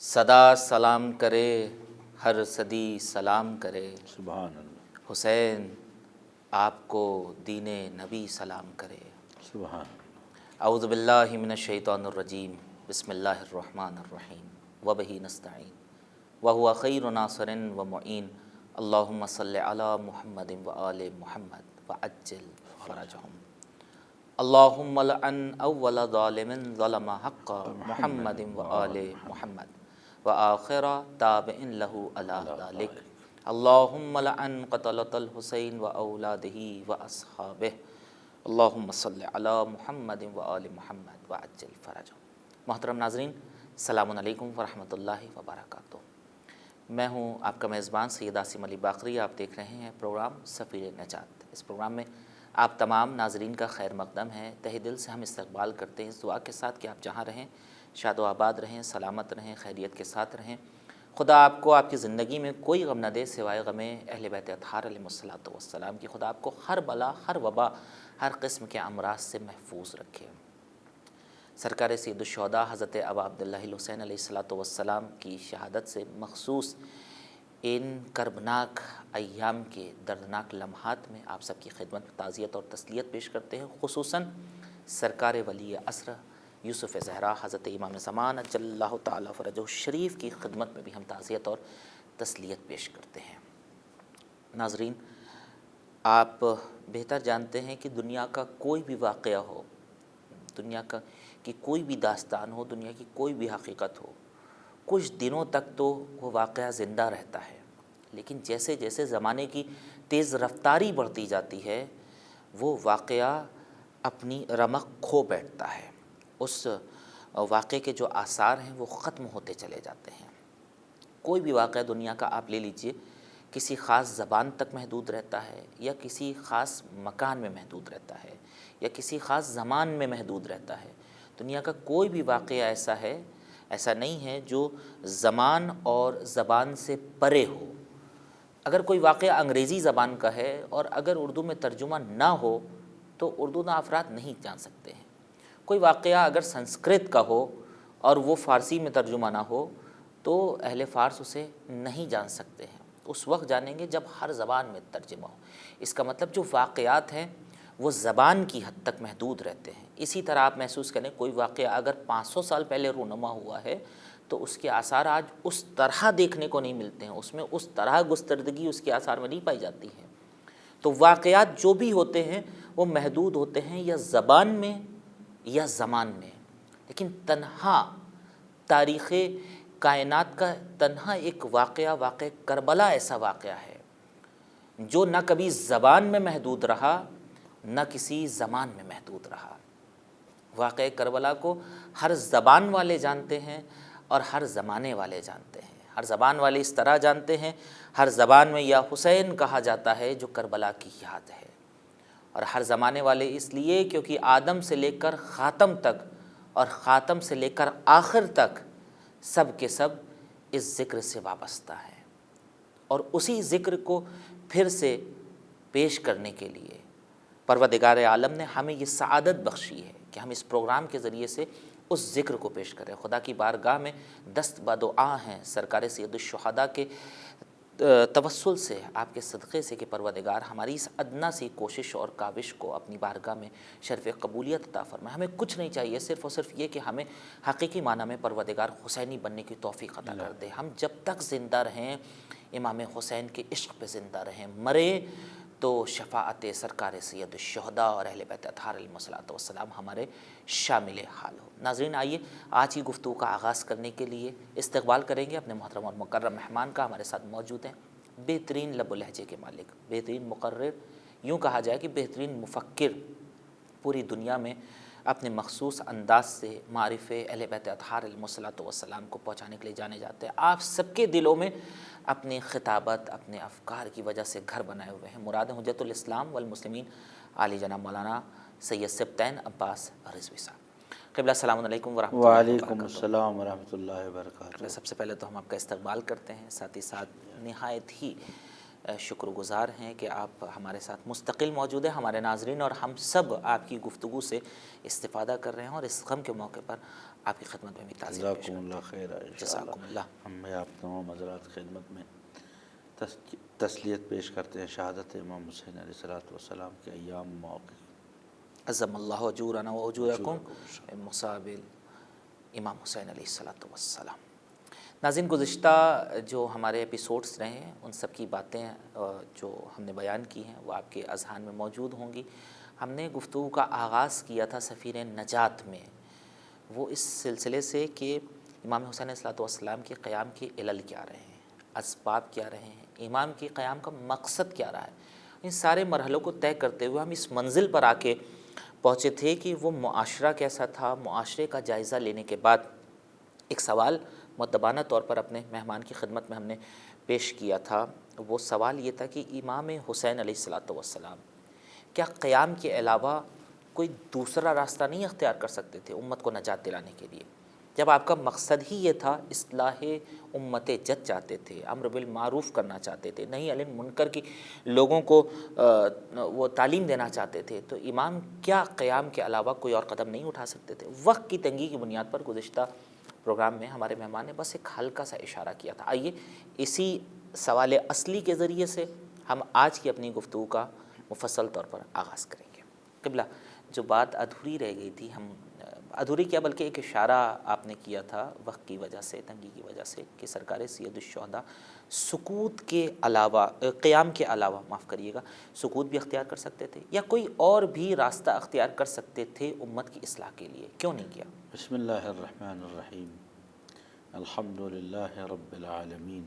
صدا سلام کرے ہر صدی سلام کرے، سبحان اللہ، حسین آپ کو دین نبی سلام کرے۔ سبحان اعوذ باللہ من الشیطان الرجیم، بسم اللہ الرحمن الرحیم، وبہ نستعین وہو خیر ناصر و معین، اللہم صلی علی محمد و آل محمد وعجل فرجہم۔ اللہم لعن اول ظالم ظلم حق محمد و آل محمد وآخر تابع لہ علی ذلک، اللہم لعن قتلۃ الحسین و اولادہ و اصحابہ، اللہم صلی علی محمد و آل محمد وعجل فرجہم۔ محترم ناظرین، السلام علیکم ورحمۃ اللہ وبرکاتہ۔ میں ہوں آپ کا میزبان سید عاصم علی باقری۔ آپ دیکھ رہے ہیں پروگرام سفیر نجات۔ اس پروگرام میں آپ تمام ناظرین کا خیر مقدم ہے۔ تہہ دل سے ہم استقبال کرتے ہیں اس دعا کے ساتھ کہ آپ جہاں رہیں شاد و آباد رہیں، سلامت رہیں، خیریت کے ساتھ رہیں۔ خدا آپ کو آپ کی زندگی میں کوئی غم نہ دے سوائے غم اہل بیت اطہار علیہم الصلاۃ والسلام کی۔ خدا آپ کو ہر بلا، ہر وبا، ہر قسم کے امراض سے محفوظ رکھے۔ سرکار سید الشہداء حضرت ابا عبداللہ الحسین علیہ الصلاۃ والسلام کی شہادت سے مخصوص ان کربناک ایام کے دردناک لمحات میں آپ سب کی خدمت میں تعزیت اور تسلیت پیش کرتے ہیں۔ خصوصاً سرکار ولی عصر یوسف زہرا حضرت امام زمان اجل اللہ تعالیٰ فرجہ الشریف کی خدمت میں بھی ہم تعزیت اور تسلیت پیش کرتے ہیں۔ ناظرین، آپ بہتر جانتے ہیں کہ دنیا کا کوئی بھی واقعہ ہو، دنیا کی کوئی بھی داستان ہو، دنیا کی کوئی بھی حقیقت ہو، کچھ دنوں تک تو وہ واقعہ زندہ رہتا ہے، لیکن جیسے جیسے زمانے کی تیز رفتاری بڑھتی جاتی ہے وہ واقعہ اپنی رمق کھو بیٹھتا ہے، اس واقعے کے جو آثار ہیں وہ ختم ہوتے چلے جاتے ہیں۔ کوئی بھی واقعہ دنیا کا آپ لے لیجئے، کسی خاص زبان تک محدود رہتا ہے، یا کسی خاص مکان میں محدود رہتا ہے، یا کسی خاص زمان میں محدود رہتا ہے۔ دنیا کا کوئی بھی واقعہ ایسا نہیں ہے جو زمان اور زبان سے پرے ہو۔ اگر کوئی واقعہ انگریزی زبان کا ہے اور اگر اردو میں ترجمہ نہ ہو تو اردو نہ افراد نہیں جان سکتے ہیں۔ کوئی واقعہ اگر سنسکرت کا ہو اور وہ فارسی میں ترجمہ نہ ہو تو اہل فارس اسے نہیں جان سکتے ہیں، اس وقت جانیں گے جب ہر زبان میں ترجمہ ہو۔ اس کا مطلب جو واقعات ہیں وہ زبان کی حد تک محدود رہتے ہیں۔ اسی طرح آپ محسوس کریں کوئی واقعہ اگر 500 سال پہلے رونما ہوا ہے تو اس کے آثار آج اس طرح دیکھنے کو نہیں ملتے ہیں، اس میں اس طرح گستردگی اس کے آثار میں نہیں پائی جاتی ہے۔ تو واقعات جو بھی ہوتے ہیں وہ محدود ہوتے ہیں یا زبان میں یا زمان میں، لیکن تنہا تاریخ کائنات کا تنہا ایک واقعہ کربلا ایسا واقعہ ہے جو نہ کبھی زبان میں محدود رہا نہ کسی زمان میں محدود رہا۔ واقعہ کربلا کو ہر زبان والے جانتے ہیں اور ہر زمانے والے جانتے ہیں۔ ہر زبان والے اس طرح جانتے ہیں، ہر زبان میں یا حسین کہا جاتا ہے جو کربلا کی یاد ہے، اور ہر زمانے والے اس لیے کیونکہ آدم سے لے کر خاتم تک اور خاتم سے لے کر آخر تک سب کے سب اس ذکر سے وابستہ ہیں، اور اسی ذکر کو پھر سے پیش کرنے کے لیے پروردگار عالم نے ہمیں یہ سعادت بخشی ہے کہ ہم اس پروگرام کے ذریعے سے اس ذکر کو پیش کریں۔ خدا کی بارگاہ میں دست بدعا ہیں سرکار سید الشہداء کے توسل سے، آپ کے صدقے سے کہ پروردگار ہماری اس ادنا سی کوشش اور کاوش کو اپنی بارگاہ میں شرف قبولیت عطا فرمائے۔ ہمیں کچھ نہیں چاہیے، صرف اور صرف یہ کہ ہمیں حقیقی معنی میں پروردگار حسینی بننے کی توفیق عطا کر دے۔ ہم جب تک زندہ رہیں امام حسین کے عشق پہ زندہ رہیں، مرے تو شفاعت سرکار سید الشہداء اور اہل بیت اطہار علیہم الصلاۃ والسلام ہمارے شامل حال ہو۔ ناظرین، آئیے آج کی گفتگو کا آغاز کرنے کے لیے استقبال کریں گے اپنے محترم اور مکرم مہمان کا۔ ہمارے ساتھ موجود ہیں بہترین لب و لہجے کے مالک، بہترین مقرر، یوں کہا جائے کہ بہترین مفکر، پوری دنیا میں اپنے مخصوص انداز سے معارف اہل بیت اطہار علیہم الصلاۃ والسلام کو پہنچانے کے لیے جانے جاتے ہیں۔ آپ سب کے دلوں میں اپنی خطابت، اپنے افکار کی وجہ سے گھر بنائے ہوئے ہیں۔ مراد حجت الاسلام والمسلمین عالی جناب مولانا سید سبطین عباس رضوی صاحب۔ قبلہ السلام علیکم ورحمۃ اللہ وبرکاتہ۔ وعلیکم السلام ورحمۃ اللہ وبرکاتہ۔ سب سے پہلے تو ہم آپ کا استقبال کرتے ہیں، ساتھ ہی ساتھ نہایت ہی شکر گزار ہیں کہ آپ ہمارے ساتھ مستقل موجود ہیں. ہمارے ناظرین اور ہم سب آپ کی گفتگو سے استفادہ کر رہے ہیں اور اس غم کے موقع پر آپ کی خدمت میں بھی تعزیت پیش جزاکم اللہ خیر. جزاکم اللہ. ہم میں آپ تمام حضرات خدمت میں تسلیت پیش کرتے ہیں شہادت امام حسین علیہ السلام کے ایام موقع. عظم اللہ اجورنا و اجورکم مصابل امام حسین علیہ السلام. ناظرین، گزشتہ جو ہمارے ایپیسوڈز رہے ہیں ان سب کی باتیں جو ہم نے بیان کی ہیں وہ آپ کے اذہان میں موجود ہوں گی. ہم نے گفتگو کا آغاز کیا تھا سفیر نجات میں، وہ اس سلسلے سے کہ امام حسین علیہ السلام کے قیام کے علل کیا رہے ہیں، اسباب کیا رہے ہیں، امام کے قیام کا مقصد کیا رہا ہے. ان سارے مرحلوں کو طے کرتے ہوئے ہم اس منزل پر آ کے پہنچے تھے کہ وہ معاشرہ کیسا تھا. معاشرے کا جائزہ لینے کے بعد ایک سوال مؤدبانہ طور پر اپنے مہمان کی خدمت میں ہم نے پیش کیا تھا. وہ سوال یہ تھا کہ امام حسین علیہ السلام کیا قیام کے علاوہ کوئی دوسرا راستہ نہیں اختیار کر سکتے تھے امت کو نجات دلانے کے لیے؟ جب آپ کا مقصد ہی یہ تھا، اصلاح امت جد چاہتے تھے، امر بالمعروف کرنا چاہتے تھے، نہی عن المنکر کی لوگوں کو وہ تعلیم دینا چاہتے تھے، تو امام کیا قیام کے علاوہ کوئی اور قدم نہیں اٹھا سکتے تھے؟ وقت کی تنگی کی بنیاد پر گزشتہ پروگرام میں ہمارے مہمان نے بس ایک ہلکا سا اشارہ کیا تھا. آئیے اسی سوال اصلی کے ذریعے سے ہم آج کی اپنی گفتگو کا مفصل طور پر آغاز کریں گے. قبلہ، جو بات ادھوری رہ گئی تھی، ہم ادھوری کیا بلکہ ایک اشارہ آپ نے کیا تھا وقت کی وجہ سے، تنگی کی وجہ سے، کہ سرکار سید الشہداء سکوت کے علاوہ، قیام کے علاوہ معاف کریے گا، سکوت بھی اختیار کر سکتے تھے یا کوئی اور بھی راستہ اختیار کر سکتے تھے امت کی اصلاح کے لیے، کیوں نہیں کیا؟ بسم اللہ الرحمن الرحیم. الحمد للہ رب العالمین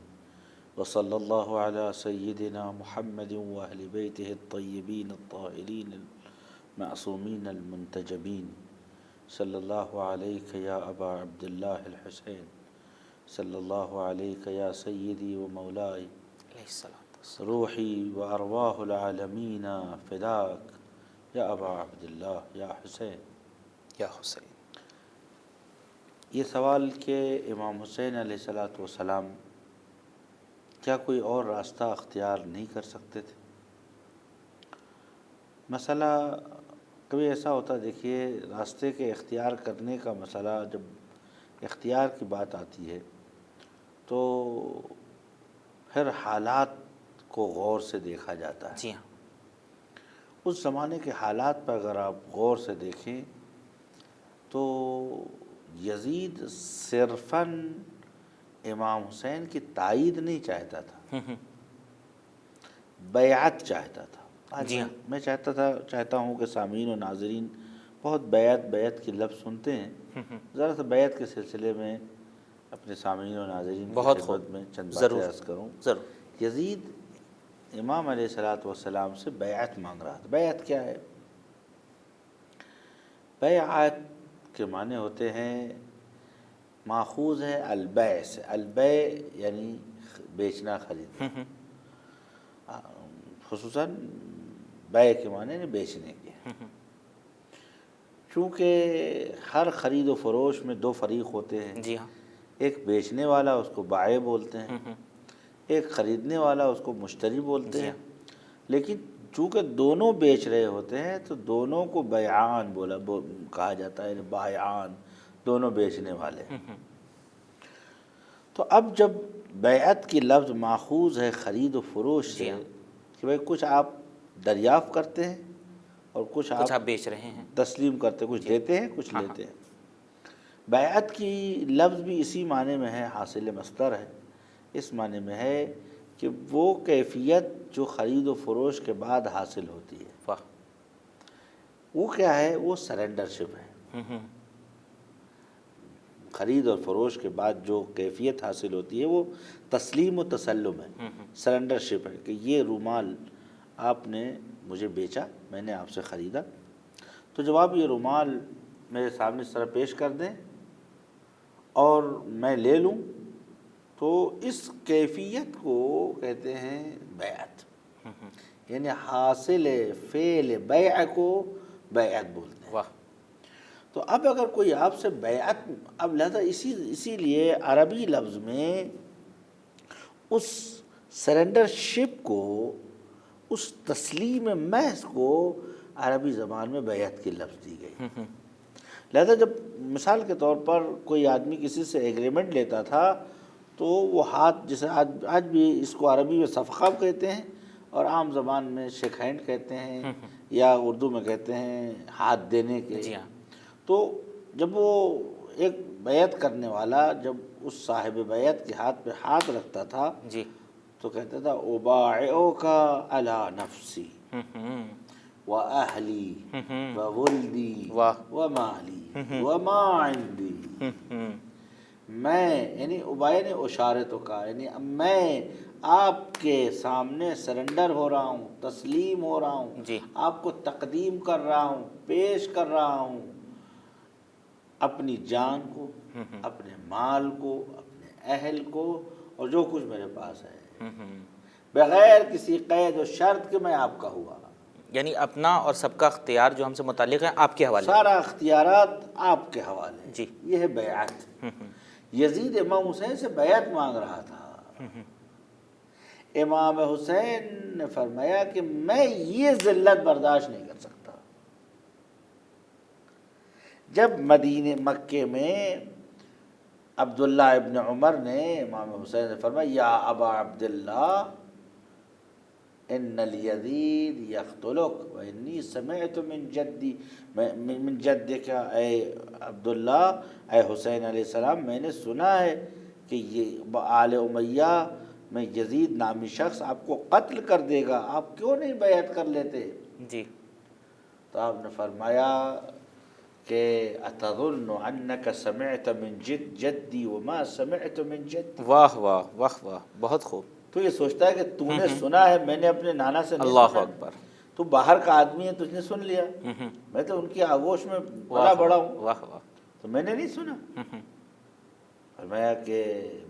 وصلی اللہ علی سیدنا محمد واہل بیتہ الطیبین الطاہرین المعصومین المنتجبین. صلی اللہ علیک یا ابا عبداللہ الحسین، صلی اللہ علیک یا سیدی و مولائی، علیہ السلام. روحی و ارواح العالمین فداک یا ابا عبداللہ یا حسین. یا حسین. یہ سوال کہ امام حسین علیہ السلام کیا کوئی اور راستہ اختیار نہیں کر سکتے تھے؟ مسئلہ کبھی ایسا ہوتا، دیکھیے، راستے کے اختیار کرنے کا مسئلہ جب اختیار کی بات آتی ہے تو پھر حالات کو غور سے دیکھا جاتا ہے. جی ہاں. اس زمانے کے حالات پر اگر آپ غور سے دیکھیں تو یزید صرفاً امام حسین کی تائید نہیں چاہتا تھا، بیعت چاہتا تھا. جی ہاں. میں چاہتا ہوں کہ سامعین و ناظرین بہت بیعت کی لفظ سنتے ہیں، ذرا سا بیعت کے سلسلے میں اپنے سامعین و ناظرین کی خدمت میں چند باتیں عرض کروں. ضرور. یزید امام علیہ السلام سے بیعت مانگ رہا تھا. بیعت کیا ہے؟ بیعت کے معنی ہوتے ہیں، ماخوذ ہے البیع سے. البیع یعنی بیچنا خریدنا، خصوصاً بیع کے معنی نے بیچنے کے. چونکہ ہر خرید و فروش میں دو فریق ہوتے ہیں. جی ہاں. ایک بیچنے والا، اس کو بائع بولتے ہیں، ایک خریدنے والا، اس کو مشتری بولتے ہیں. لیکن چونکہ دونوں بیچ رہے ہوتے ہیں تو دونوں کو بیعان کہا جاتا ہے، بائعان، دونوں بیچنے والے. تو اب جب بیعت کی لفظ ماخوذ ہے خرید و فروش سے، کہ بھائی کچھ آپ دریافت کرتے ہیں اور کچھ آپ بیچ رہے ہیں، تسلیم کرتے ہیں، کچھ دیتے ہیں کچھ لیتے ہیں. بیعت کی لفظ بھی اسی معنی میں ہے، حاصل مصدر ہے. اس معنی میں ہے کہ وہ کیفیت جو خرید و فروش کے بعد حاصل ہوتی ہے، وہ کیا ہے؟ وہ سرنڈر شپ ہے. خرید اور فروش کے بعد جو کیفیت حاصل ہوتی ہے وہ تسلیم و تسلم ہے، سرنڈر شپ ہے، کہ یہ رومال آپ نے مجھے بیچا، میں نے آپ سے خریدا، تو جب آپ یہ رومال میرے سامنے اس طرح پیش کر دیں اور میں لے لوں تو اس کیفیت کو کہتے ہیں بیعت. یعنی حاصل فعل بیع کو بیعت بولتے ہیں. تو اب اگر کوئی آپ سے بیعت، اب لہذا اسی لیے عربی لفظ میں اس سرنڈرشپ کو، اس تسلیم محض کو عربی زبان میں بیعت کی لفظ دی گئی. لہذا جب مثال کے طور پر کوئی آدمی کسی سے ایگریمنٹ لیتا تھا تو وہ ہاتھ، جیسے آج بھی اس کو عربی میں صفقہ کہتے ہیں اور عام زبان میں شیک ہینڈ کہتے ہیں، یا اردو میں کہتے ہیں ہاتھ دینے کے. جی ہاں. تو جب وہ ایک بیعت کرنے والا جب اس صاحب بیعت کے ہاتھ پہ ہاتھ رکھتا تھا جی تو کہتا تھا ابایعک علی نفسی وَأَهْلِي وَوَلْدِي واہ. وَمَالِي وَمَا عِنْدِي. میں یعنی ابائے نے اشارتوں کا، یعنی میں آپ کے سامنے سرنڈر ہو رہا ہوں، تسلیم ہو رہا ہوں، جی. آپ کو تقدیم کر رہا ہوں، پیش کر رہا ہوں اپنی جان کو، اپنے مال کو، اپنے اہل کو، اور جو کچھ میرے پاس ہے، بغیر کسی قید و شرط کہ میں آپ کا ہوا. یعنی اپنا اور سب کا اختیار جو ہم سے متعلق ہے آپ کے حوالے. سارا اختیارات آپ کے حوالے ہیں. جی. یہ ہے بیعت. یزید امام حسین سے بیعت مانگ رہا تھا. امام حسین نے فرمایا کہ میں یہ ذلت برداشت نہیں کر سکتا. جب مدینے مکے میں عبداللہ ابن عمر نے امام حسین سے فرمایا یا ابا عبداللہ ان الیزید یقتلک وانی سمعت من جدی من جدک، اے عبداللہ، اے حسین علیہ السلام، میں نے سنا ہے کہ یہ آل امیہ میں یزید نامی شخص آپ کو قتل کر دے گا، آپ کیوں نہیں بیعت کر لیتے؟ جی. تو آپ نے فرمایا کہ اتظن انک سمعت من جدی وما سمعت من جدی. واہ واہ واہ واہ، بہت خوب. تو یہ سوچتا ہے کہ تو نے سنا ہے، میں نے اپنے نانا سے نہیں اللہ سنا. اکبر. تو باہر کا آدمی ہے، تجھ نے سن لیا، میں تو ان کی آغوش میں پلا واہ بڑا ہوں، واہ واہ. تو میں نے نہیں سنا. فرمایا کہ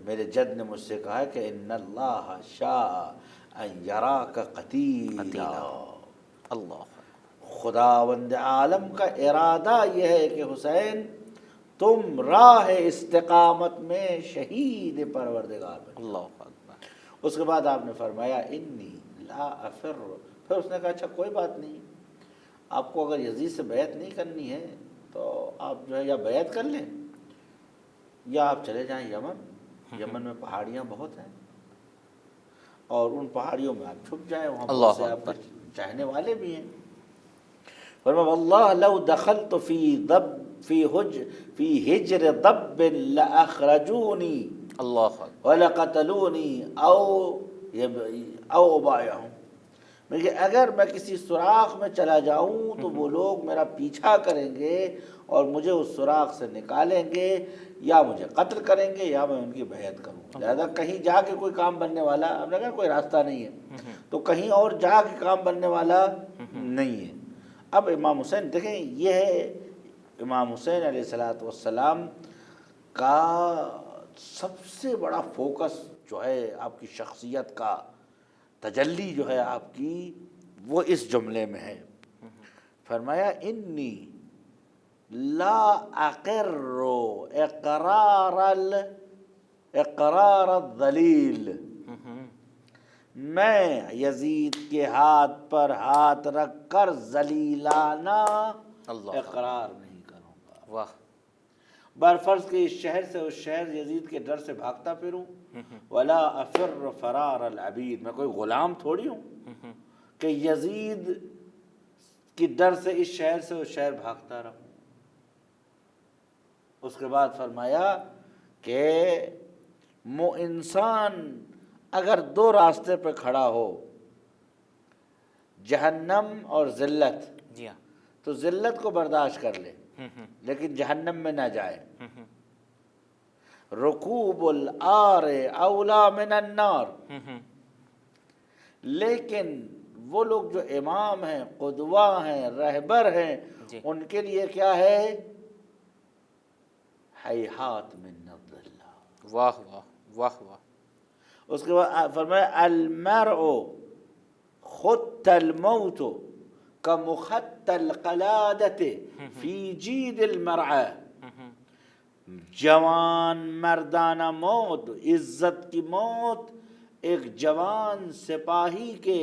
میرے جد نے مجھ سے کہا کہ ان اللہ شاء ان یراک قتیلا. اللہ. خداوند عالم کا ارادہ یہ ہے کہ حسین تم راہ استقامت میں شہید پروردگار بن. اللہ اکبر. اس کے بعد آپ نے فرمایا انی لا افر. پھر اس نے کہا اچھا کوئی بات نہیں، آپ کو اگر یزید سے بیعت نہیں کرنی ہے تو آپ جو ہے یا بیعت کر لیں یا آپ چلے جائیں یمن. یمن میں پہاڑیاں بہت ہیں اور ان پہاڑیوں میں آپ چھپ جائیں، وہاں بہت سے آپ کے چاہنے والے بھی ہیں. فرمایا واللہ لو دخلت فی ہجر ضب لاخرجونی اللہ اکبر. وَلَقَتَلُونِي أَوْ أُبَايِعُهُمْ. کہ اگر میں کسی سوراخ میں چلا جاؤں تو وہ لوگ میرا پیچھا کریں گے اور مجھے اس سوراخ سے نکالیں گے، یا مجھے قتل کریں گے یا میں ان کی بیعت کروں. لہذا کہیں جا کے کوئی کام بننے والا، اب لگا کوئی راستہ نہیں ہے تو کہیں اور جا کے کام بننے والا نہیں ہے. اب امام حسین دیکھیں، یہ ہے امام حسین علیہ السلام کا سب سے بڑا فوکس جو ہے، آپ کی شخصیت کا تجلی جو ہے آپ کی، وہ اس جملے میں ہے. فرمایا انی لا اقر اقرار الذلیل. میں یزید کے ہاتھ پر ہاتھ رکھ کر ذلیلانہ اقرار نہیں کروں گا. واہ. برفرض کہ اس شہر سے اس شہر یزید کے ڈر سے بھاگتا پھروں. ولا افر فرار العبید. میں کوئی غلام تھوڑی ہوں کہ یزید کی ڈر سے اس شہر سے اس شہر بھاگتا رہوں. اس کے بعد فرمایا کہ انسان اگر دو راستے پہ کھڑا ہو، جہنم اور ذلت، جی ہاں، تو ذلت کو برداشت کر لے لیکن جہنم میں نہ جائے. رکوب العار اولا من النار. لیکن وہ لوگ جو امام ہیں، قدوہ ہیں، رہبر ہیں، ان کے لیے کیا ہے؟ ہیہات من الظلہ. واہ واہ واہ واہ. اس کے بعد فرمایا المرء خط الموت کمخط القلادۃ فی جید المرعى. جوان مردانہ موت، عزت کی موت ایک جوان سپاہی کے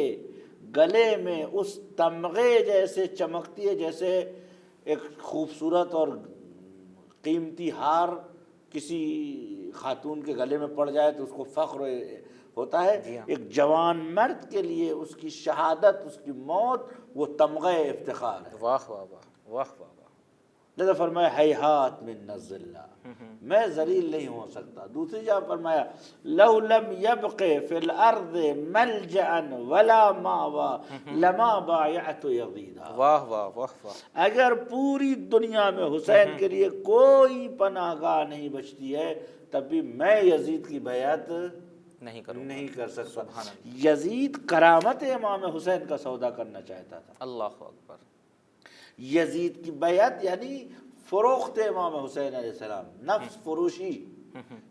گلے میں اس تمغے جیسے چمکتی ہے جیسے ایک خوبصورت اور قیمتی ہار کسی خاتون کے گلے میں پڑ جائے تو اس کو فخر ہوتا ہے. ایک جوان مرد کے لیے اس کی شہادت، اس کی موت وہ تمغہ افتخار ہے. واہ واہ واہ واہ واہ واہ. لذا فرمایا ہیہات من الذلہ، میں ذلیل نہیں ہو سکتا. دوسری جگہ فرمایا لو لم یبق فی الارض ملجأ ولا ماوا لما بایعت یزیدا. واہ واہ واہ واہ. اگر پوری دنیا میں حسین کے لیے کوئی پناہ گاہ نہیں بچتی ہے تب بھی میں یزید کی بیعت نہیں کر سکتا. یزید کرامت امام حسین کا سودا کرنا چاہتا تھا. اللہ اکبر. یزید کی بیعت یعنی فروخت امام حسین علیہ السلام، نفس فروشی،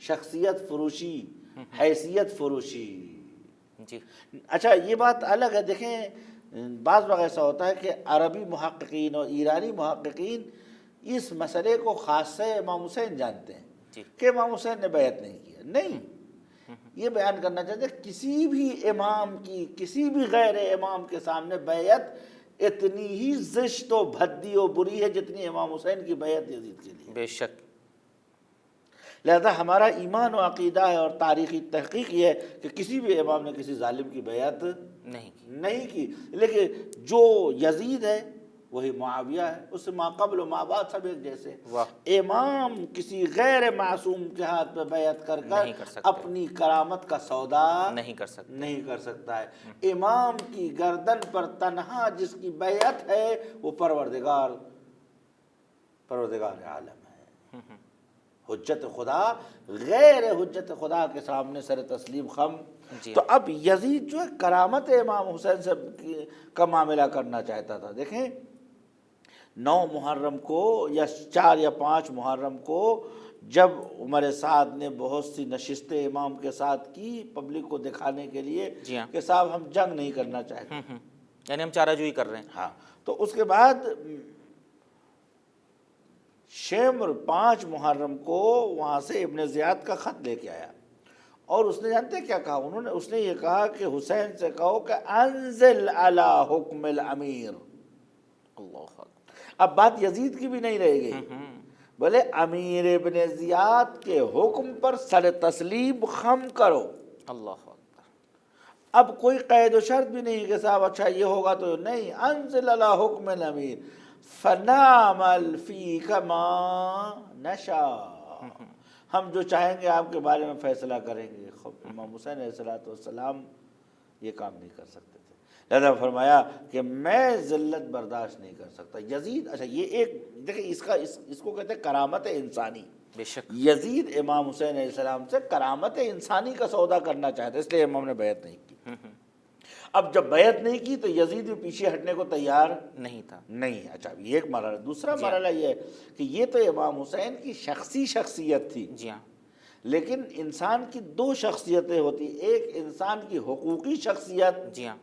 شخصیت فروشی، حیثیت فروشی. جی. اچھا یہ بات الگ ہے. دیکھیں بعض وقت ایسا ہوتا ہے کہ عربی محققین اور ایرانی محققین اس مسئلے کو خاصہ امام حسین جانتے ہیں کہ امام حسین نے بیعت نہیں کیا. نہیں، یہ بیان کرنا چاہتے کسی بھی امام کی کسی بھی غیر امام کے سامنے بیعت اتنی ہی زشت و بھدی و بری ہے جتنی امام حسین کی بیعت یزید کے لیے. بے شک. لہذا ہمارا ایمان و عقیدہ ہے اور تاریخی تحقیق یہ ہے کہ کسی بھی امام نے کسی ظالم کی بیعت نہیں کی. لیکن جو یزید ہے وہی معاویہ ہے، اس سے ما قبل و ما بعد سب ایک جیسے. امام کسی غیر معصوم کے ہاتھ پہ بیعت کر اپنی کرامت کا سودا نہیں کر سکتا ہے. امام کی گردن پر تنہا جس کی بیعت ہے وہ پروردگار عالم ہے. حجت خدا غیر حجت خدا کے سامنے سر تسلیم خم. تو اب یزید جو ہے کرامت امام حسین سے کا معاملہ کرنا چاہتا تھا. دیکھیں 9 محرم کو یا 4 یا 5 محرم کو جب عمر سعد نے بہت سی نشستیں امام کے ساتھ کی پبلک کو دکھانے کے لیے کہ صاحب ہم جنگ نہیں کرنا چاہتے، یعنی ہم چارہ جوئی کر رہے ہیں. ہاں. تو اس کے بعد شمر 5 محرم کو وہاں سے ابن زیاد کا خط لے کے آیا اور اس نے جانتے کیا کہا؟ اس نے یہ کہا کہ حسین سے کہو کہ انزل علی حکم الامیر. اللہ اکبر. اب بات یزید کی بھی نہیں رہ گئی، بولے امیر ابن زیاد کے حکم پر سر تسلیم خم کرو. اللہ اکبر. اب کوئی قید و شرط بھی نہیں کہ صاحب اچھا یہ ہوگا تو نہیں. انزل علی حکم الامیر فنعمل فیک ما نشاء. ہم جو چاہیں گے آپ کے بارے میں فیصلہ کریں گے. امام حسین علیہ السلام یہ کام نہیں کر سکتے تھے. لہذا فرمایا کہ میں ذلت برداشت نہیں کر سکتا. یزید اچھا یہ ایک دیکھیں اس کو کہتے ہیں کرامت انسانی. بے شک. یزید امام حسین علیہ السلام سے کرامت انسانی کا سودا کرنا چاہتا، اس لیے امام نے بیعت نہیں کی. اب جب بیعت نہیں کی تو یزید بھی پیچھے ہٹنے کو تیار نہیں تھا. نہیں. اچھا یہ ایک مرحلہ. دوسرا مرحلہ یہ ہے کہ یہ تو امام حسین کی شخصی شخصیت تھی. جی ہاں. لیکن انسان کی 2 شخصیتیں ہوتی، ایک انسان کی حقوقی شخصیت، جی ہاں،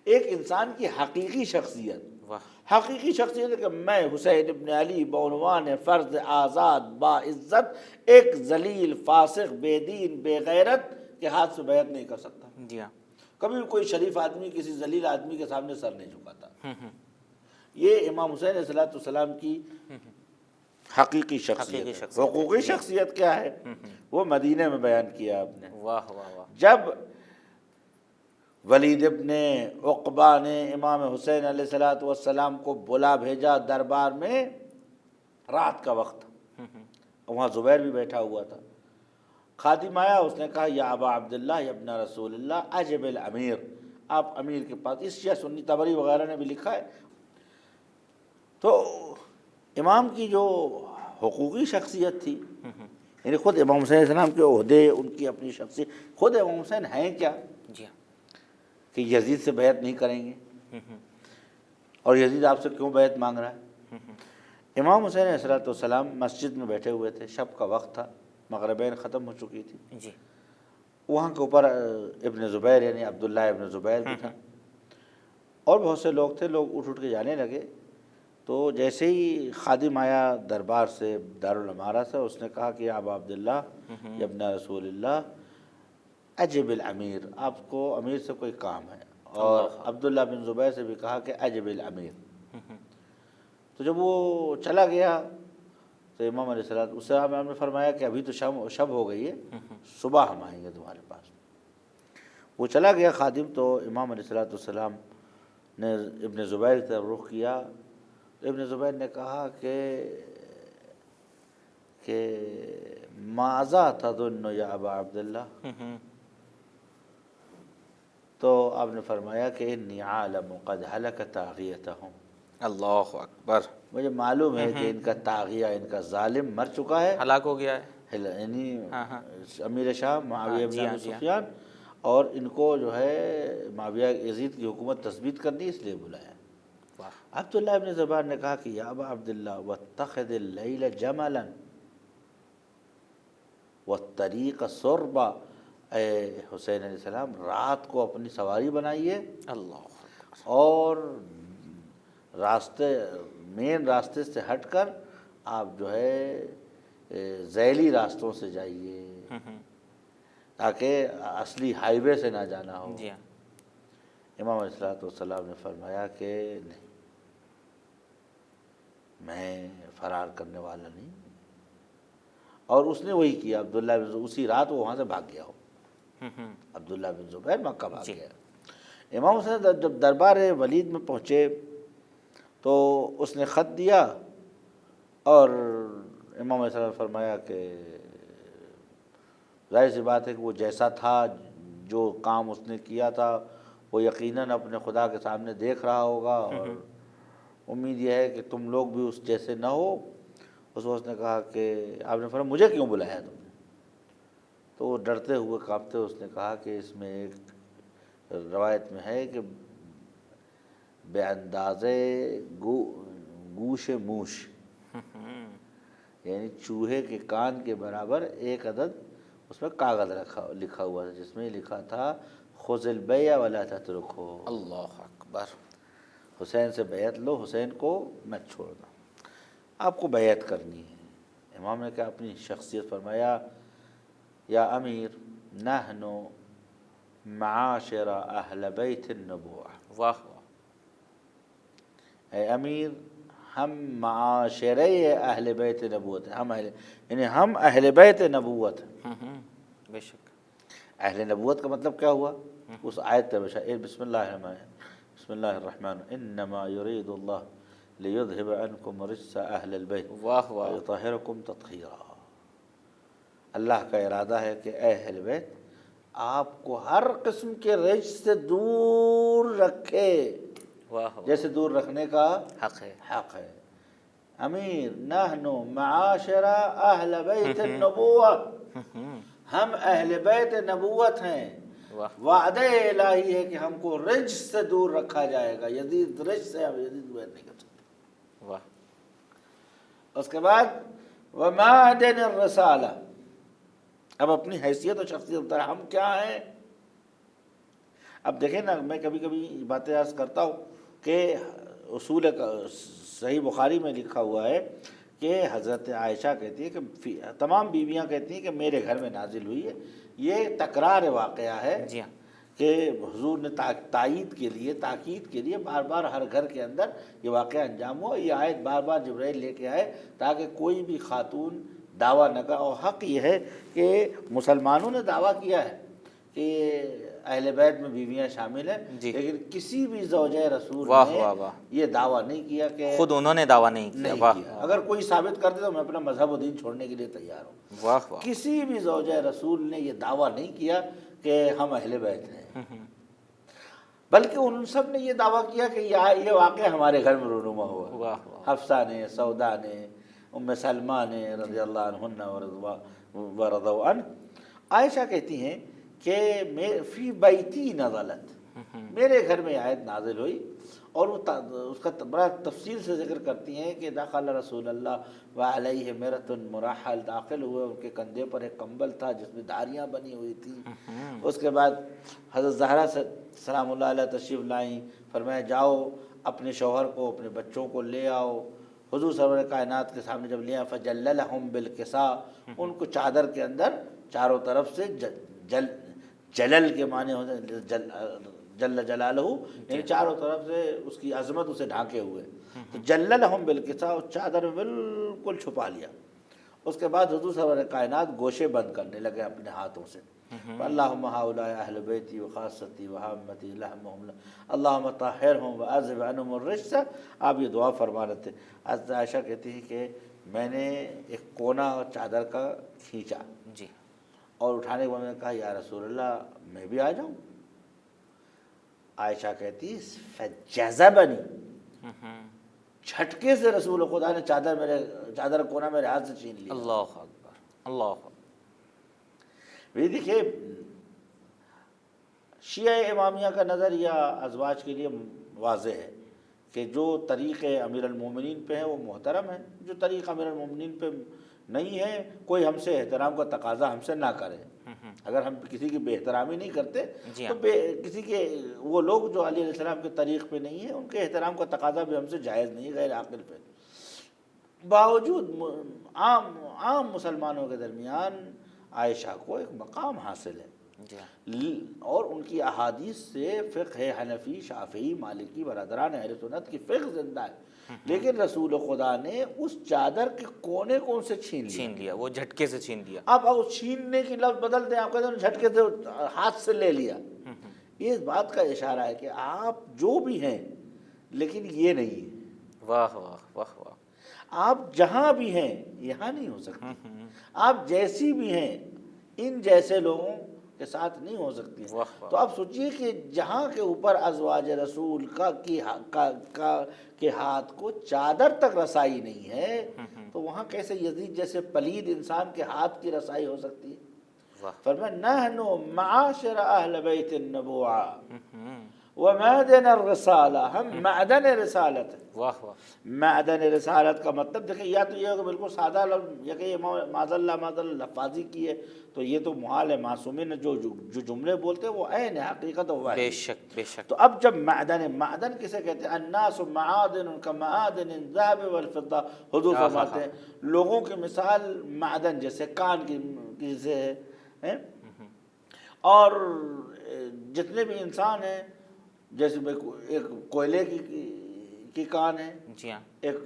ایک انسان کی حقیقی شخصیت. حقیقی شخصیت ہے کہ میں حسین ابن علی بعنوان فرد آزاد باعزت ایک ذلیل فاسق بے دین بے غیرت کے ہاتھ سے بیعت نہیں کر سکتا. جی ہاں. کبھی کوئی شریف آدمی کسی ذلیل آدمی کے سامنے سر نہیں جھکاتا. یہ امام حسین علیہ السلام کی حقیقی شخصیت ہے. حقوقی شخصیت کیا ہے وہ مدینے میں بیان کیا آپ نے. واہ واہ واہ. جب ولید ابن عقبہ نے امام حسین علیہ السلام کو بلا بھیجا دربار میں، رات کا وقت، وہاں زبیر بھی بیٹھا ہوا تھا. خادم آیا، اس نے کہا یا ابا عبداللہ یا ابن رسول اللہ اجب الامیر، آپ امیر کے پاس. اس شیعہ سنی تبری وغیرہ نے بھی لکھا ہے. تو امام کی جو حقوقی شخصیت تھی، یعنی خود امام حسین علیہ السلام کے عہدے، ان کی اپنی شخصیت، خود امام حسین ہیں کیا جی کہ یزید سے بیعت نہیں کریں گے، اور یزید آپ سے کیوں بیعت مانگ رہا ہے. امام حسین علیہ السلام مسجد میں بیٹھے ہوئے تھے، شب کا وقت تھا، مغربین ختم ہو چکی تھی. جی. وہاں کے اوپر ابن زبیر یعنی عبداللہ ابن زبیر بھی تھا، اور بہت سے لوگ تھے. لوگ اٹھ کے جانے لگے تو جیسے ہی خادم آیا دربار سے، دارالعمارہ سے، اس نے کہا کہ یا ابا عبداللہ یا ابن رسول اللہ، اجب الامیر، آپ کو امیر سے کوئی کام ہے، اور عبداللہ بن زبیر سے بھی کہا کہ اجب الامیر۔ تو جب وہ چلا گیا تو امام علیہ السلام نے فرمایا کہ ابھی تو شب ہو گئی ہے، صبح ہم آئیں گے تمہارے پاس۔ وہ چلا گیا خادم، تو امام علیہ السلام نے ابن زبیر کی طرف رخ کیا، تو ابن زبیر نے کہا کہ ماذا تظن یا ابا عبداللہ، تو آپ نے فرمایا کہ انی عالم قد ہلک طاغیتہم، اللہ اکبر، مجھے معلوم ہے کہ ان کا طاغیہ، ان کا ظالم مر چکا ہے، ہلاک ہو گیا ہے، یعنی امیر شام معاویہ بن جی ابی ہاں، سفیان، اور ان کو جو ہے معاویہ یزید کی حکومت تثبیت کرنی، اس لیے بلایا۔ عبداللہ ابن زبیر نے کہا کہ یا ابا عبداللہ واتخذ اللیل جملا والطریق سربا، اے حسین علیہ السلام رات کو اپنی سواری بنائیے، اللہ اور مین راستے سے ہٹ کر آپ جو ہے ذیلی راستوں سے جائیے، تاکہ اصلی ہائی وے سے نہ جانا ہو۔ جی ہاں، امام علیہ السلام نے فرمایا کہ نہیں، میں فرار کرنے والا نہیں، اور اس نے وہی کیا۔ عبداللہ بن اسی رات وہ وہاں سے بھاگ گیا ہو، عبداللہ بن زبیر مکہ بھاگ گیا۔ امام حسین جب دربار ولید میں پہنچے تو اس نے خط دیا، اور امام علیہ السلام نے فرمایا کہ ظاہر سی بات ہے کہ وہ جیسا تھا، جو کام اس نے کیا تھا وہ یقیناً اپنے خدا کے سامنے دیکھ رہا ہوگا، اور امید یہ ہے کہ تم لوگ بھی اس جیسے نہ ہو۔ اس وقت نے کہا کہ آپ نے فرمایا مجھے کیوں بلایا تم نے؟ تو وہ ڈرتے ہوئے کانپتے اس نے کہا کہ اس میں ایک روایت میں ہے کہ بے اندازے گوش موش، یعنی چوہے کے کان کے برابر ایک عدد اس میں کاغذ لکھا ہوا تھا، جس میں لکھا تھا خذ البیع ولا تترکہ، اللہ اکبر، حسین سے بیعت لو، حسین کو مت چھوڑنا، آپ کو بیعت کرنی ہے۔ امام نے کہا اپنی شخصیت فرمایا یا امیر نحن معاشر اہل بیت النبوہ، واہ واہ، اے امیر ہم معاشرے اہل بیت نبوت ہیں، یعنی ہم اہل بیت نبوت ہیں۔ بے شک، اہل نبوت کا مطلب کیا ہوا؟ اس آیت کا بسم اللہ الرحمن انما یرید اللہ لیذہب عنکم رجس اہل البیت واہ واہ، ویطہرکم تطہیرا، اللہ کا ارادہ ہے کہ اے اہل بیت آپ کو ہر قسم کے رجس سے دور رکھے، واہ واہ، جیسے دور رکھنے کا حق ہے۔ امیر نحن معاشر اہل بیت النبوہ، ہم اہل بیت نبوت ہیں، وعدہ الہی ہے کہ ہم کو رجس سے دور رکھا جائے گا، یزید رجس سے ہم یزید دور نہیں کر سکتے۔ واہ، اس کے بعد ومعدن الرسالہ، اب اپنی حیثیت و شخصیت بتا ہم کیا ہیں۔ اب دیکھیں نا، میں کبھی کبھی باتیں عرض کرتا ہوں کہ اصول صحیح بخاری میں لکھا ہوا ہے کہ حضرت عائشہ کہتی ہے کہ تمام بیویاں کہتی ہیں کہ میرے گھر میں نازل ہوئی ہے۔ یہ تکرار واقعہ ہے جی ہاں، کہ حضور نے تاکید کے لیے بار بار ہر گھر کے اندر یہ واقعہ انجام ہوا، یہ آیت بار بار جبرائیل لے کے آئے تاکہ کوئی بھی خاتون دعویٰ نہ کرے۔ اور حق یہ ہے کہ مسلمانوں نے دعویٰ کیا ہے کہ اہل بیت میں بیویاں شامل ہیں، لیکن کسی بھی زوجہ رسول نے یہ دعویٰ نہیں کیا کہ خود انہوں نے دعویٰ نہیں کیا۔ اگر کوئی ثابت کر دے تو میں اپنا مذہب و دین چھوڑنے کے لیے تیار ہوں۔ واہ واہ، کسی بھی زوجہ رسول نے یہ دعویٰ نہیں کیا کہ ہم اہل بیت ہیں، بلکہ ان سب نے یہ دعویٰ کیا کہ یہ واقعہ ہمارے گھر میں رونما ہوا۔ حفصہ نے، سودا نے، ام سلمہ نے رضی اللہ عنہن ورضوا عنہ۔ عائشہ کہتی ہیں کہ فی بیتی نزلت، میرے گھر میں آیت نازل ہوئی، اور وہ اس کا بڑا تفصیل سے ذکر کرتی ہیں کہ دخل رسول اللہ وعلیہ مرۃ مراحل، داخل ہوئے، ان کے کندھے پر ایک کمبل تھا جس میں داریاں بنی ہوئی تھیں۔ اس کے بعد حضرت زہرا سلام اللہ علیہ تشریف لائیں، فرمایا جاؤ اپنے شوہر کو، اپنے بچوں کو لے آؤ۔ حضور سرور کائنات کے سامنے جب لیا فجللہم بالکساء، ان کو چادر کے اندر چاروں طرف سے جلل کے معنی ہوتے ہیں جل جلالہ، یعنی چاروں طرف سے اس کی عظمت اسے ڈھانکے ہوئے. تو جللہم بالکسا، اس چادر میں بالکل چھپا لیا. اس کے بعد حضور سرور کائنات گوشے بند کرنے لگے اپنے ہاتھوں سے. اللہم ہؤلاء اہل بیتی وخاصتی وعامتی لہمہم اللہم طہرہم واذہب عنہم الرجس. آپ یہ دعا فرما رہے تھے. حضرت عائشہ کہتی ہے کہ میں نے ایک کونا چادر کا کھینچا جی. اور اٹھانے کے بعد میں نے کہا یا رسول اللہ میں بھی آ جاؤں. عائشہ کہتی فجذبنی، جھٹکے سے رسول خدا نے چادر کونا میرے ہاتھ سے چھین لیا. اللہ اکبر، اللہ اکبر. یہ دیکھیے شیعہ امامیہ کا نظریہ ازواج کے لیے واضح ہے کہ جو طریق امیر المومنین پہ ہے وہ محترم ہے. جو طریق امیر المومنین پہ نہیں ہے کوئی ہم سے احترام کا تقاضا ہم سے نہ کرے. اگر ہم کسی کی بے احترامی نہیں کرتے تو کسی کے وہ لوگ جو علیہ السلام کے طریق پہ نہیں ہیں ان کے احترام کا تقاضا بھی ہم سے جائز نہیں ہے، غیر عاقل پہ. باوجود عام مسلمانوں کے درمیان عائشہ کو ایک مقام حاصل ہے اور ان کی احادیث سے فقہ حنفی شافعی مالکی برادران اہل سنت کی فقہ زندہ ہے. لیکن رسول خدا نے اس چادر کے کونے کو ان سے چھین لیا. وہ جھٹکے سے چھین لیا. اب اس چھیننے کی لفظ بدل دیں، آپ کہتے ہیں جھٹکے سے ہاتھ سے لے لیا. یہ اس بات کا اشارہ ہے کہ آپ جو بھی ہیں لیکن یہ نہیں ہے. واہ واہ واہ واہ. آپ جہاں بھی ہیں یہاں نہیں ہو سکتے. آپ جیسی بھی ہیں ان جیسے لوگوں کے ساتھ نہیں ہو سکتی. تو آپ سوچئے کہ جہاں کے اوپر ازواج رسول کے ہاتھ کو چادر تک رسائی نہیں ہے تو وہاں کیسے یزید جیسے پلید انسان کے ہاتھ کی رسائی ہو سکتی ہے. فرمایا نحن معاشر اہل بیت النبوہ ومعدن الرسالہ، ہم معدن رسالت ہے. واہ واہ. معدن رسالت کا مطلب دیکھیں یا تو یہ ہوگا بالکل سادہ لفظ، یا کہ یہ معاذ اللہ لفاظی کی ہے تو یہ تو محال ہے. معصومین نے جو جملے بولتے ہیں وہ عین حقیقت ہوا ہے. بے شک بے شک. تو اب جب معدن کسے کہتے ہیں؟ الناس معادن کمعادن الذهب والفضہ. حضور فرماتے ہیں لوگوں کی مثال معدن جیسے کان کی جیسے ہے، اور جتنے بھی انسان ہیں جیسے ایک کوئلے کی کان ہے، جی ہاں، ایک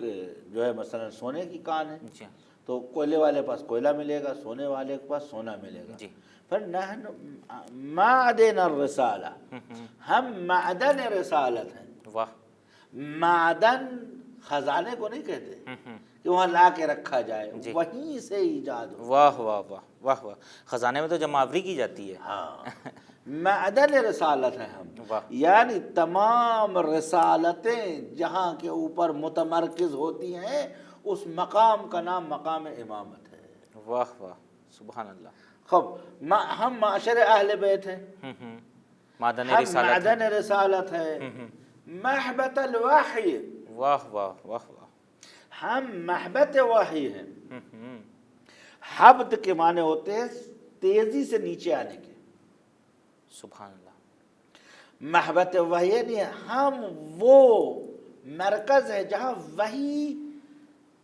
جو ہے مثلا سونے کی کان ہے. جی ہاں. تو کوئلے والے پاس کوئلہ ملے گا، سونے والے کے پاس سونا ملے گا. جی. فنحن معدن الرسالہ، ہم معدن رسالت ہیں. واہ. معدن خزانے کو نہیں کہتے کہ وہاں لا کے رکھا جائے، وہیں سے ایجاد ہو. واہ واہ واہ واہ واہ. خزانے میں تو جمعآوری کی جاتی ہے. ہاں معدن رسالت ہیں ہم. یعنی تمام رسالتیں جہاں کے اوپر متمرکز ہوتی ہیں اس مقام کا نام مقام امامت ہے. واہ واہ سبحان اللہ. خب ہم معاشر اہل بیت ہیں، معدن ہم رسالت. معدن رسالت ہے. محبت الوحی، واہ واہ واہ واہ. ہم محبت وحی ہیں. حبت کے معنی ہوتے ہیں تیزی سے نیچے آنے کے. سبحان اللہ. محبت وحی یعنی ہم وہ مرکز ہے جہاں وحی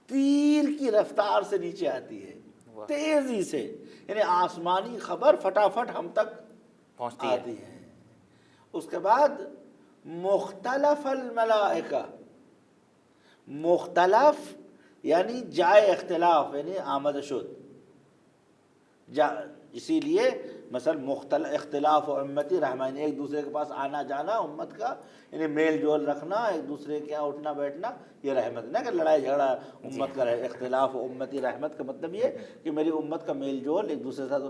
تیر کی رفتار سے نیچے آتی ہے، تیزی سے. یعنی آسمانی خبر فٹافٹ ہم تک پہنچتی آتی ہے. اس کے بعد مختلف الملائکہ، مختلف یعنی جائے اختلاف، یعنی آمد شد. اسی لیے مثلا مختلف اختلاف و امتی رحمانی، ایک دوسرے کے پاس آنا جانا امت کا، یعنی میل جول رکھنا، ایک دوسرے کے یہاں اٹھنا بیٹھنا، یہ رحمت نہ کہ لڑائی جھگڑا امت کا. اختلاف و امتی رحمت کا مطلب یہ کہ میری امت کا میل جول ایک دوسرے کے ساتھ.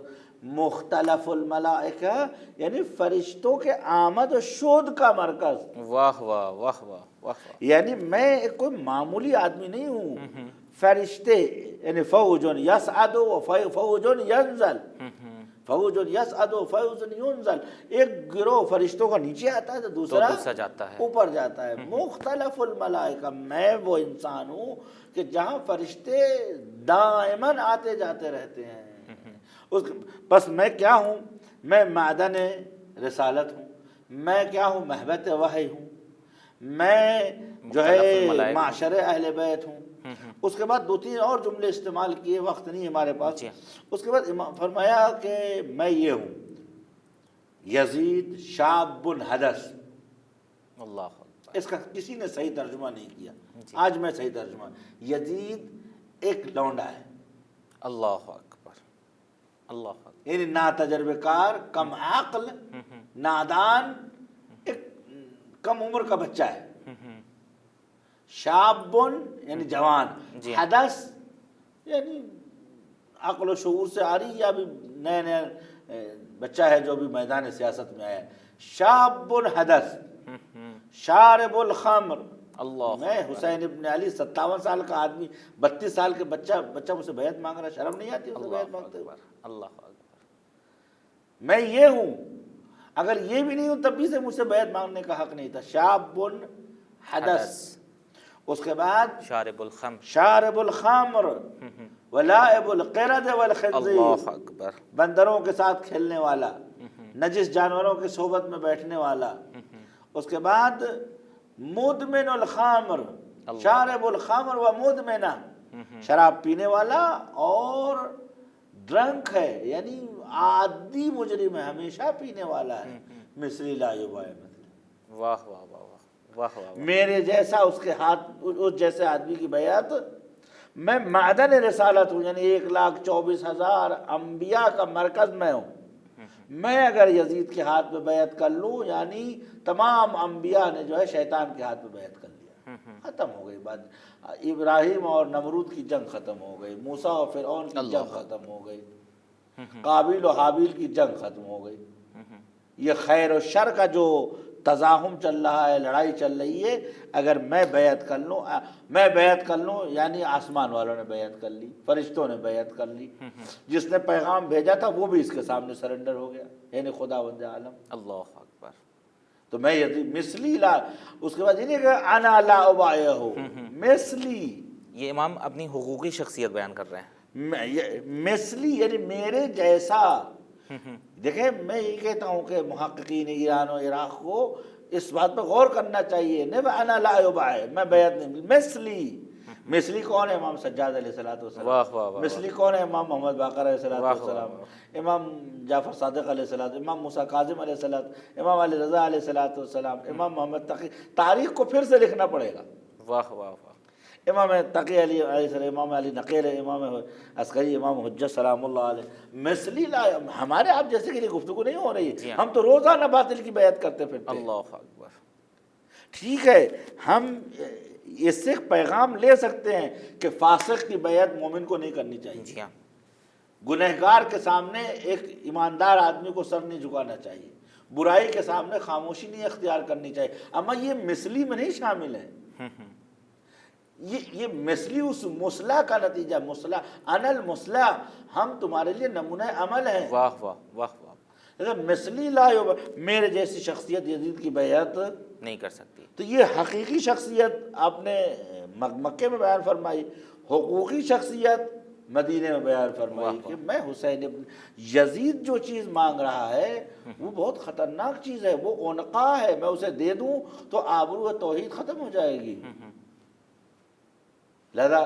مختلف الملائکہ یعنی فرشتوں کے آمد و شود کا مرکز. واہ واہ واہ واہ واہ. یعنی میں کوئی معمولی آدمی نہیں ہوں. فرشتے یعنی فوج یصعد و فوج ینزل، فوج یصعد و فوج ینزل. ایک گروہ فرشتوں کا نیچے آتا ہے تو دوسرا جاتا ہے، اوپر جاتا ہے. مختلف الملائکہ، میں وہ انسان ہوں کہ جہاں فرشتے دائماً آتے جاتے رہتے ہیں. بس میں کیا ہوں؟ میں معدن رسالت ہوں. میں کیا ہوں؟ محبت وحی ہوں. میں جو ہے معاشر اہل بیت ہوں. اس کے بعد دو تین اور جملے استعمال کیے، وقت نہیں ہمارے پاس. اس کے بعد فرمایا کہ میں یہ ہوں. یزید شاب حدث، اللہ اکبر، اس کا کسی نے صحیح ترجمہ نہیں کیا، جی۔ آج میں صحیح ترجمہ، یزید ایک لونڈا ہے، اللہ اکبر، اللہ اکبر، یعنی نا تجربے کار، کم عقل، نادان، ایک کم عمر کا بچہ ہے۔ شابن یعنی جوان، جی۔ حدث یعنی عقل و شعور سے آ رہی، یا بھی نئے نئے بچہ ہے جو بھی میدان سیاست میں آیا ہے۔ شاب حدث شارب الخمر، اللہ میں حسین ابن علی 57 سال کا آدمی، 32 سال کے بچہ مجھ سے بیعت مانگ رہا ہے، شرم نہیں آتی اسے بیعت مانگتے ہوئے؟ اللہ اکبر، میں یہ ہوں، اگر یہ بھی نہیں ہوں تب بھی سے مجھ سے بیعت مانگنے کا حق نہیں تھا۔ شاب حدث، اس کے بعد شارب الخمر، شارب الخمر ولاعب القرد والخنزیر، اللہ اکبر، بندروں کے ساتھ کھیلنے والا، نجس جانوروں کی صحبت میں بیٹھنے والا۔ اس کے بعد مدمن الخمر، شارب الخمر و مدمنہ، شراب پینے والا اور ڈرنک ہے، یعنی عادی مجرم ہے، ہمیشہ پینے والا ہے۔ مثلی لا یبائے، مطلب واہ واہ واہ واہ واہ، میرے جیسا اس کے ہاتھ، اس جیسے آدمی کی بیعت، میں معدن رسالت ہوں، یعنی 1,24,000 انبیاء کا مرکز میں ہوں۔ میں اگر یزید کے ہاتھ پہ بیعت کر لوں، یعنی تمام انبیاء نے جو ہے شیطان کے ہاتھ پہ بیعت کر لیا، ختم ہو گئی بات۔ ابراہیم اور نمرود کی جنگ ختم ہو گئی، موسیٰ اور فرعون کی جنگ ختم ہو گئی، قابیل و حابیل کی جنگ ختم ہو گئی۔ یہ خیر و شر کا جو تزاحم چل رہا ہے، لڑائی چل رہی ہے، اگر میں بیعت کر لوں یعنی آسمان والوں نے بیعت کر لی، فرشتوں نے بیعت کر لی، جس نے پیغام بھیجا تھا وہ بھی اس کے سامنے سرنڈر ہو گیا، یعنی خداوند عالم۔ اللہ اکبر، تو میں یزید مثلی لا، اس کے بعد یہ نہیں کہ انا لا ابایہ ہو، مثلی، یہ امام اپنی حقوقی شخصیت بیان کر رہے ہیں۔ مثلی یعنی میرے جیسا۔ دیکھیں میں یہ کہتا ہوں کہ محققین ایران و عراق کو اس بات پہ غور کرنا چاہیے، نہیں انا لا یبایع، میں بیعت نہیں، مثلی کون ہے؟ امام سجاد علیہ السلام، واہ واہ واہ، مثلی کون ہے؟ امام محمد باقر علیہ السلام، امام جعفر صادق علیہ السلام، امام موسیٰ کاظم علیہ السلام، امام علی رضا علیہ السلام، امام محمد تقی۔ تاریخ کو پھر سے لکھنا پڑے گا۔ واہ واہ واہ، امام تقی علی علیہ السلام، امام علی نقیر، امام عسکری، امام حجت سلام اللہ علیہ، مثلی لا، ہمارے آپ جیسے کے لیے گفتگو نہیں ہو رہی ہے، ہم تو روزانہ باطل کی بیعت کرتے پھرتے ہیں۔ اللہ اکبر، ٹھیک ہے، ہم اس سے پیغام لے سکتے ہیں کہ فاسق کی بیعت مومن کو نہیں کرنی چاہیے، جی ہاں، گنہگار کے سامنے ایک ایماندار آدمی کو سر نہیں جھکانا چاہیے، برائی کے سامنے خاموشی نہیں اختیار کرنی چاہیے، اما یہ مثلی میں نہیں شامل ہے۔ یہ مثلی اس مصلح کا نتیجہ، مصلح انا المصلح، ہم تمہارے لیے نمونہ عمل ہیں۔ واہ واہ واہ واہ، مثلی لا میرے جیسی شخصیت یزید کی بیعت نہیں کر سکتی۔ تو یہ حقیقی شخصیت آپ نے مکے میں بیان فرمائی، حقوقی شخصیت مدینے میں بیان فرمائی کہ میں حسین ابن یزید جو چیز مانگ رہا ہے وہ بہت خطرناک چیز ہے، وہ عنقا ہے، میں اسے دے دوں تو آبرو و توحید ختم ہو جائے گی۔ لہذا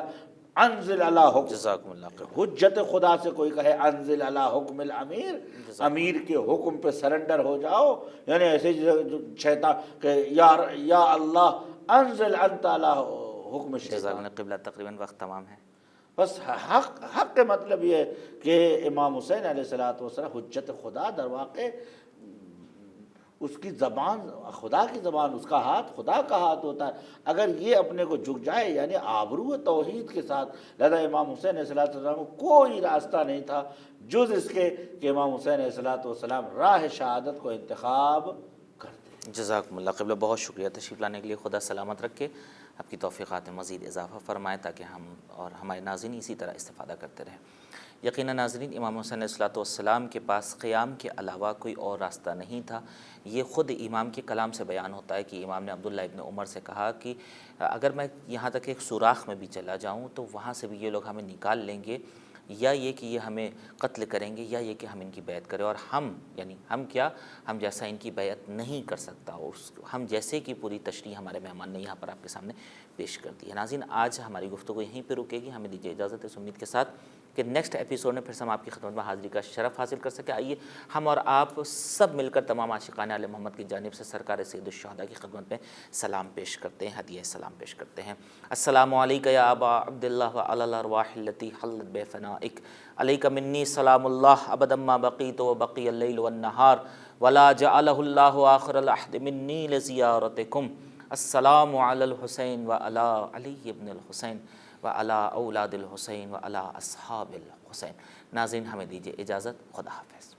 انزل علی حکم، جزاکم اللہ خیر، حجت خدا سے کوئی کہے انزل علی حکم الامیر، امیر کے حکم پہ سرنڈر ہو جاؤ، یعنی ایسے شیطان کہ یا اللہ انزل انت علی حکم جزاکم شیطان۔ اللہ قبلہ، تقریباً وقت تمام ہے۔ بس حق کا مطلب یہ ہے کہ امام حسین علیہ السلام حجت خدا، در واقع اس کی زبان خدا کی زبان، اس کا ہاتھ خدا کا ہاتھ ہوتا ہے، اگر یہ اپنے کو جھک جائے یعنی آبرو توحید کے ساتھ۔ لہذا امام حسین علیہ السلام کو کوئی راستہ نہیں تھا جز اس کے کہ امام حسین علیہ السلام راہ شہادت کو انتخاب کرتے۔ جزاکم اللہ قبلہ، بہت شکریہ تشریف لانے کے لیے، خدا سلامت رکھے، آپ کی توفیقات میں مزید اضافہ فرمائے تاکہ ہم اور ہمارے ناظرین اسی طرح استفادہ کرتے رہیں۔ یقیناً ناظرین، امام حسین علیہ السلام کے پاس قیام کے علاوہ کوئی اور راستہ نہیں تھا۔ یہ خود امام کے کلام سے بیان ہوتا ہے کہ امام نے عبداللہ ابن عمر سے کہا کہ اگر میں یہاں تک ایک سوراخ میں بھی چلا جاؤں تو وہاں سے بھی یہ لوگ ہمیں نکال لیں گے، یا یہ کہ یہ ہمیں قتل کریں گے، یا یہ کہ ہم ان کی بیعت کریں، اور ہم یعنی ہم کیا، ہم جیسا ان کی بیعت نہیں کر سکتا، اور ہم جیسے کی پوری تشریح ہمارے مہمان نے یہاں پر آپ کے سامنے پیش کر دی ہے۔ ناظرین، آج ہماری گفتگو یہیں پہ رکے گی، ہمیں دیجیے اجازت اس امید کے ساتھ کہ نیکسٹ ایپیسوڈ میں پھر سے ہم آپ کی خدمت میں حاضری کا شرف حاصل کر سکے۔ آئیے ہم اور آپ سب مل کر تمام عاشقان آل محمد کی جانب سے سرکار سید الشہداء کی خدمت میں سلام پیش کرتے ہیں، ہدیہ سلام پیش کرتے ہیں۔ السلام علیکم یا ابا عبداللہ وعلی الارواح التی حلت بفنائک، علیک منی سلام اللہ ابدا ما بقیت وبقی اللیل والنہار ولا جعلہ اللہ آخر العہد منی لزیارتکم۔ السلام علی الحسین وعلی علی ابن الحسین وعلی اولاد الحسین وعلی اصحاب الحسین۔ ناظرین، ہمیں دیجیے اجازت، خدا حافظ۔